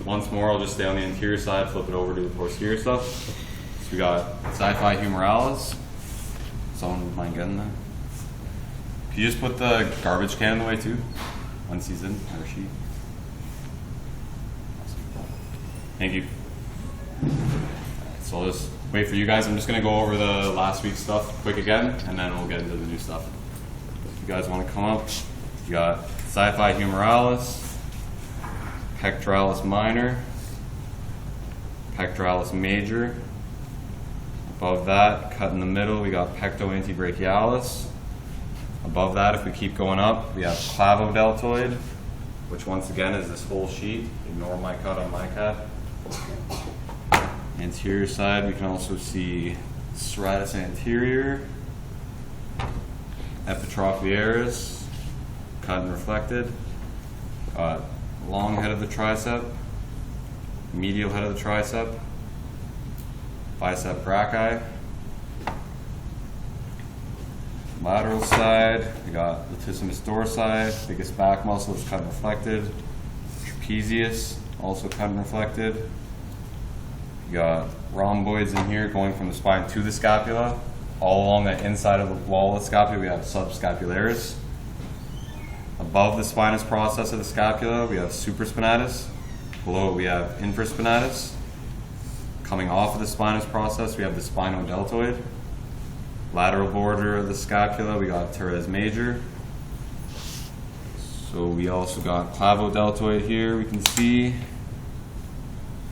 once more, I'll just stay on the anterior side, flip it over to the posterior stuff. So we got xiphi humerales. Someone mind getting that? Can you just put the garbage can in the way too? Once he's in, or she. Thank you. So I'll just wait for you guys. I'm just going to go over the last week's stuff quick again, and then we'll get into the new stuff. If you guys want to come up, you got xiphi humerales, pectoralis minor, pectoralis major. Above that, cut in the middle, we got pecto antebrachialis. Above that, if we keep going up, we have clavodeltoid, which once again is this whole sheet. Ignore my cut on my cat. Anterior side, we can also see serratus anterior, epitrochlearis, cut and reflected. Long head of the tricep, medial head of the tricep, bicep brachii. Lateral side, we got latissimus dorsi, biggest back muscle is cut and reflected. Trapezius, also cut and reflected. You got rhomboids in here going from the spine to the scapula. All along the inside of the wall of the scapula, we have subscapularis. Above the spinous process of the scapula, we have supraspinatus. Below it, we have infraspinatus. Coming off of the spinous process, we have the spinodeltoid. Lateral border of the scapula, we got teres major. So we also got clavodeltoid here, we can see.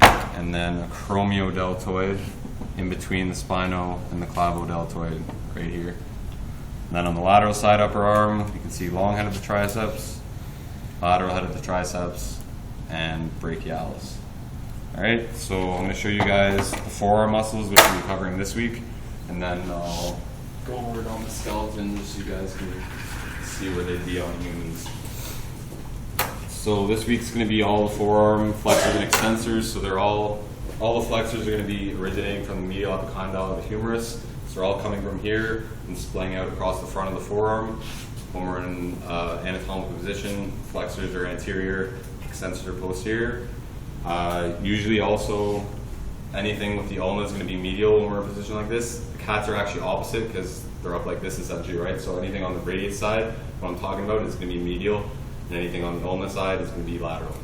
And then a acromiodeltoid in between the spino and the clavodeltoid right here. And then on the lateral side upper arm, you can see long head of the triceps, lateral head of the triceps, and brachialis. All right, so I'm going to show you guys the forearm muscles, which we'll be covering this week, and then I'll go over it on the skeleton just so you guys can see where they'd be on humans. So this week's going to be all the forearm flexors and extensors. So they're all the flexors are going to be originating from the medial epicondyle of the humerus. So they're all coming from here and splaying out across the front of the forearm. When we're in anatomical position, flexors are anterior, extensors are posterior. Usually also anything with the ulna is going to be medial when we're in a position like this. The cats are actually opposite because they're up like this essentially, right? So anything on the radius side, what I'm talking about, is going to be medial. And anything on the ulna side is going to be lateral.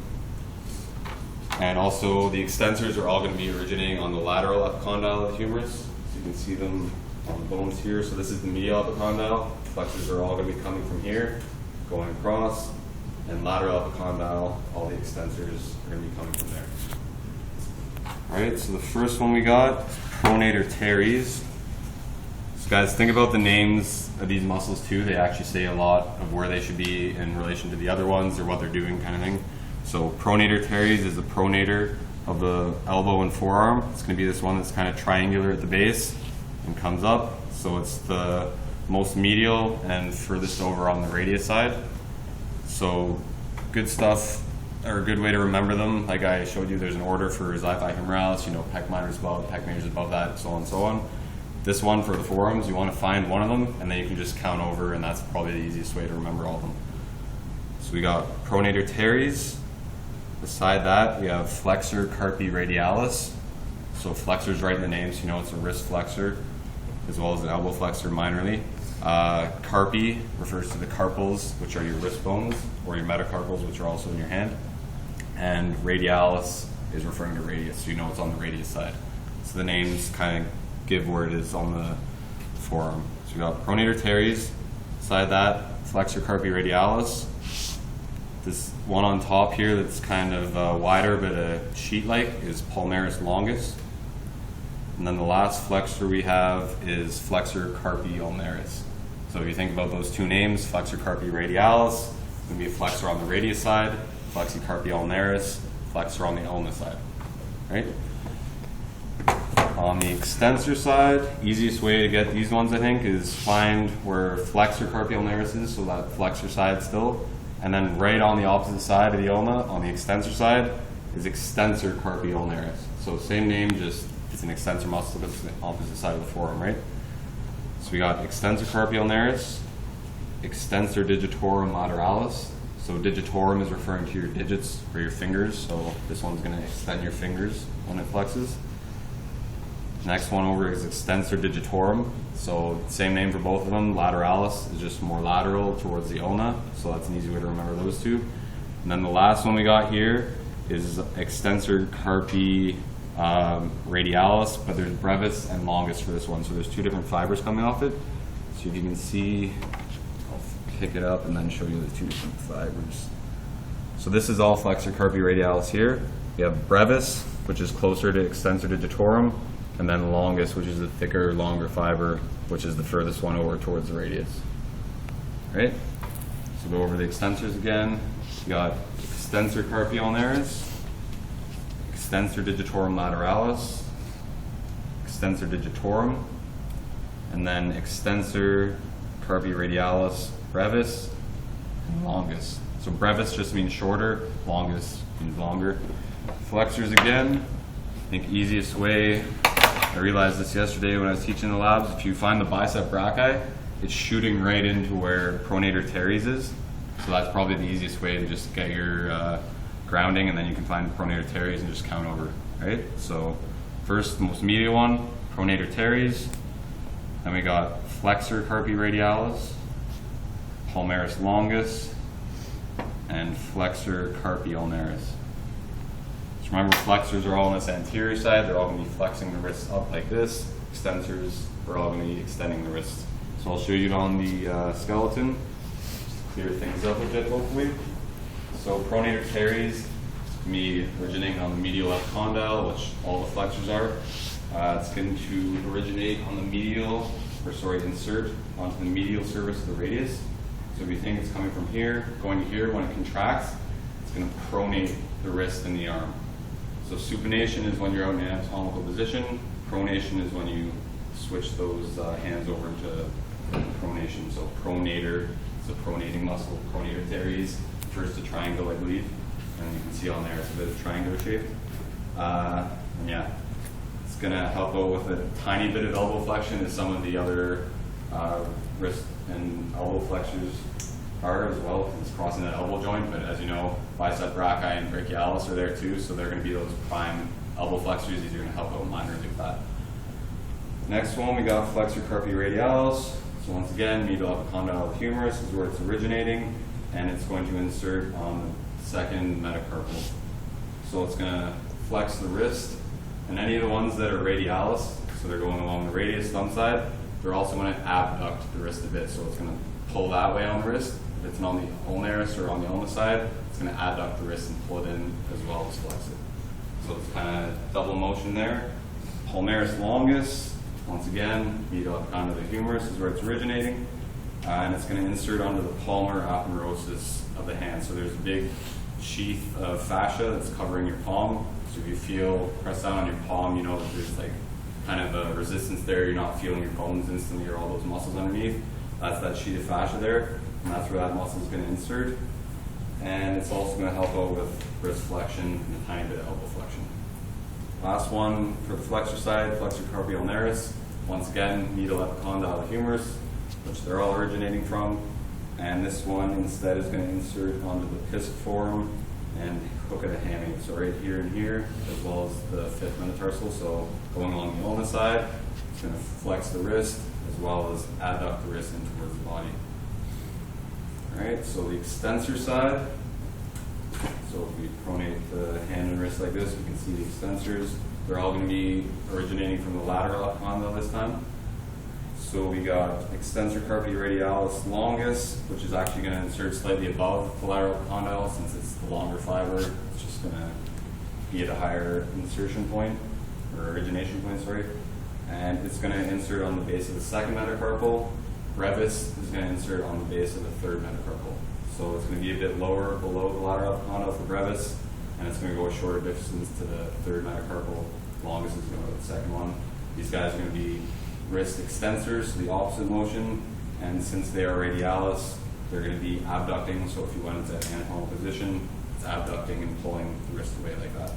And also the extensors are all going to be originating on the lateral epicondyle of the humerus. So you can see them on the bones here. So this is the medial epicondyle. Flexors are all going to be coming from here, going across. And lateral epicondyle, all the extensors are going to be coming from there. Alright, so the first one we got is pronator teres. So guys, think about the names of these muscles too. They actually say a lot of where they should be in relation to the other ones or what they're doing kind of thing. So pronator teres is the pronator of the elbow and forearm. It's going to be this one that's kind of triangular at the base and comes up. So it's the most medial and furthest over on the radius side. So good stuff, or a good way to remember them. Like I showed you, there's an order for xiphi humerales, you know, pec minor is above, pec major is above that, so on and so on. This one for the forearms, you want to find one of them, and then you can just count over, and that's probably the easiest way to remember all of them. So we got pronator teres. Beside that, we have flexor carpi radialis. So flexor's right in the name, so you know it's a wrist flexor, as well as an elbow flexor minorly. Carpi refers to the carpals, which are your wrist bones, or your metacarpals, which are also in your hand. And radialis is referring to radius, so you know it's on the radius side. So the names kind of give where it is on the forearm. So we got pronator teres. Beside that, flexor carpi radialis. This one on top here that's kind of wider but a sheet-like is palmaris longus. And then the last flexor we have is flexor carpi ulnaris. So if you think about those two names, flexor carpi radialis, it's going to be a flexor on the radius side, flexor carpi ulnaris, flexor on the ulna side. Right? On the extensor side, easiest way to get these ones, I think, is find where flexor carpi ulnaris is, so that flexor side still. And then right on the opposite side of the ulna, on the extensor side, is extensor carpi ulnaris. So same name, just it's an extensor muscle, but it's the opposite side of the forearm, right? So we got extensor carpi ulnaris, extensor digitorum lateralis. So digitorum is referring to your digits or your fingers. So this one's going to extend your fingers when it flexes. Next one over is extensor digitorum. So same name for both of them. Lateralis is just more lateral towards the ulna. So that's an easy way to remember those two. And then the last one we got here is extensor carpi radialis, but there's brevis and longus for this one. So there's two different fibers coming off it. So if you can see, I'll pick it up and then show you the two different fibers. So this is all flexor carpi radialis here. We have brevis, which is closer to extensor digitorum, and then longus, which is the thicker, longer fiber, which is the furthest one over towards the radius. Right? So go over the extensors again. You got extensor carpi ulnaris, extensor digitorum lateralis, extensor digitorum, and then extensor carpi radialis brevis, and longus. So brevis just means shorter, longus means longer. Flexors again, I think easiest way, I realized this yesterday when I was teaching the labs, if you find the bicep brachii, it's shooting right into where pronator teres is. So that's probably the easiest way to just get your grounding, and then you can find the pronator teres and just count over, right? So first, the most medial one, pronator teres. Then we got flexor carpi radialis, palmaris longus, and flexor carpi ulnaris. So remember, flexors are all on this anterior side. They're all going to be flexing the wrists up like this. Extensors are all going to be extending the wrists. So I'll show you it on the skeleton, just to clear things up a bit, hopefully. So pronator teres, me originating on the medial left condyle, which all the flexors are. It's going to originate on the medial, insert onto the medial surface of the radius. So if you think it's coming from here, going to here, when it contracts, it's going to pronate the wrist and the arm. So supination is when you're out in anatomical position. Pronation is when you switch those hands over into pronation. So pronator is the pronating muscle, pronator teres. First a triangle, I believe, and you can see on there it's a bit of triangular shape. And yeah, it's going to help out with a tiny bit of elbow flexion, as some of the other wrist and elbow flexors are as well, because it's crossing that elbow joint. But as you know, bicep brachii and brachialis are there too, so they're going to be those prime elbow flexors. These are going to help out minorly with that. Next one, we got flexor carpi radialis. So once again, medial epicondyle of the humerus is where it's originating, and it's going to insert on the second metacarpal. So it's going to flex the wrist, and any of the ones that are radialis, so they're going along the radius thumb side, they're also going to abduct the wrist a bit. So it's going to pull that way on the wrist. If it's on the ulnaris or on the ulna side, it's going to adduct the wrist and pull it in as well as flex it. So it's kind of double motion there. Palmaris longus, once again, medial epicondyle of the humerus is where it's originating. And it's going to insert onto the palmar aponeurosis of the hand. So there's a big sheath of fascia that's covering your palm. So if you feel press down on your palm, you know that there's like kind of a resistance there. You're not feeling your bones instantly or all those muscles underneath. That's that sheath of fascia there, and that's where that muscle is going to insert. And it's also going to help out with wrist flexion and a tiny bit of elbow flexion. Last one for the flexor side, flexor carpi ulnaris. Once again, medial epicondyle of the humerus, which they're all originating from. And this one instead is going to insert onto the pisiform and hook at a hammy. So right here and here, as well as the fifth metatarsal. So going along the ulna side, it's going to flex the wrist as well as adduct the wrist in towards the body. All right, so the extensor side. So if we pronate the hand and wrist like this, we can see the extensors. They're all going to be originating from the lateral epicondyle this time. So we got extensor carpi radialis longus, which is actually going to insert slightly above the lateral epicondyle since it's the longer fiber. It's just going to be at a higher insertion point, or origination point, sorry. And it's going to insert on the base of the second metacarpal. Brevis is going to insert on the base of the third metacarpal. So it's going to be a bit lower below the lateral epicondyle for brevis, and it's going to go a shorter distance to the third metacarpal. Longus is going to go to the second one. These guys are going to be wrist extensors, so the opposite motion, and since they are radialis, they're going to be abducting. So if you went into anatomical position, it's abducting and pulling the wrist away like that.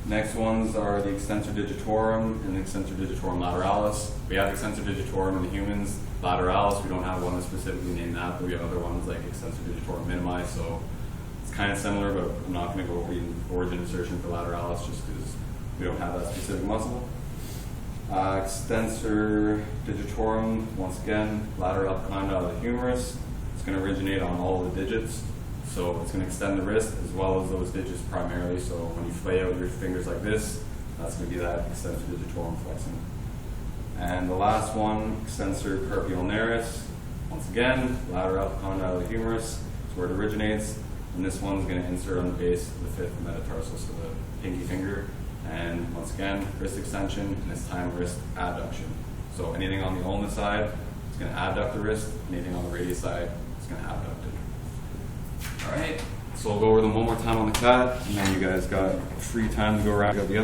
Next ones are the extensor digitorum and the extensor digitorum lateralis. We have extensor digitorum in the humans. lateralis, we don't have one that's specifically named that, but we have other ones like extensor digitorum minimi, so it's kind of similar, but I'm not going to go over the origin insertion for lateralis just because we don't have that specific muscle. Extensor digitorum, once again, lateral epicondyle of the humerus. It's going to originate on all the digits, so it's going to extend the wrist as well as those digits primarily. So when you flay out your fingers like this, that's going to be that extensor digitorum flexing. And the last one, extensor carpi ulnaris. Once again, lateral epicondyle of the humerus is where it originates, and this one's going to insert on the base of the fifth metatarsal, so the pinky finger. And once again, wrist extension, and this time wrist adduction. So anything on the ulna side, it's going to adduct the wrist. Anything on the radius side, it's going to abduct it. All right, so we'll go over them one more time on the cat, and then you guys got free time to go around the other